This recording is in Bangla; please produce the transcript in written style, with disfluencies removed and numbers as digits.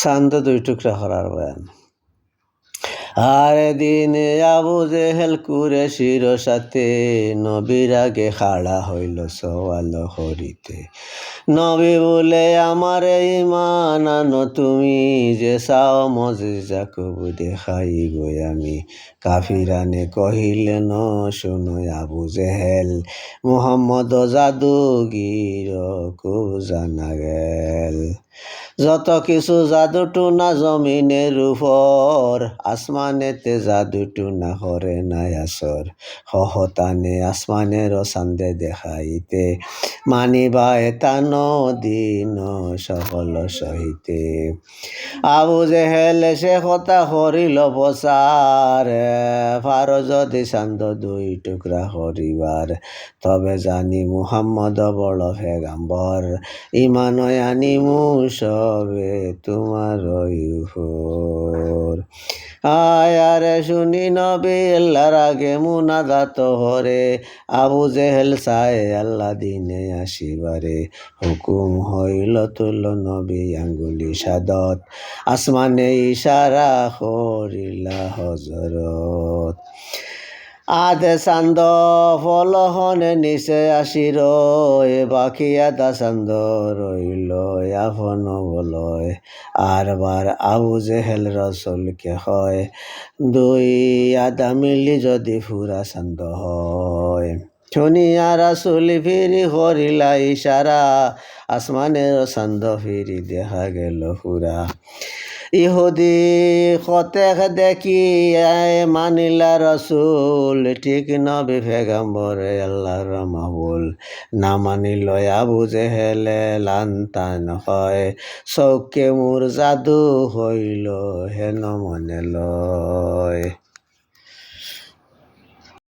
চান্দ দুই টুকরা হরার বয়ান। আরে দিনে আবু জেহেল কুরেশির সাথে নবীর আগে খাড়া হইল সওয়াল হরিতে। নবী বলে আমার ঈমান আনো তুমি, যে চাও মজিজা কবু দেখাই গই আমি। কাফিরানে কহিলেন শুনো আবু জেহেল, মুহাম্মদ জাদুগির খুব জানা গেল। যত কিছু জাদু টুনা জমিনের উপর, আসমানেতে জাদু টুনা হরে নাই আসর। হহতানে আসমানের চান্দে দেখাইতে, মানিবা এটা দিন সকল সহিতে। আবু জেহেল সে কথা হরিল বসার, পার যদি চান্দ দুই টুকরা হরিবার। তবে জানি মুহাম্মদ বড় পেগাম্বর, ইমান আনিমু সবে তোমার উপর। আয়ারে শুনি নবী আল্লাহর আগে মুনাজাত হরে, আবু জেহেল চায় আল্লাহ দিনে আসিবারে। হুকুম হইল তুল নবী আঙ্গুলি সাদত, আসমানে ইশারা করিলা হজরত। আধে চান্দ ফলহনে নিচে আসির, বাকি আধা চান্দ রইল আপন বলয়। আরবার আবু জেহেল রসুলকে হয়, দুই আধা মিলি যদি ফুরা চান্দ হয়। শুনিয়া রাসুল ফিরি করিলা ইশারা, আসমানের চান্দ ফিরি দেখা গেল ফুরা। ইহুদি কতেক দেখি মানিলা রসুল, ঠিক নবী পেগাম্বরে আল্লাহর মাহবুল। না মানিল আবু জেহেলে লান্তান হয়, চৌকে মোর জাদু হইল হেন মনে লয়।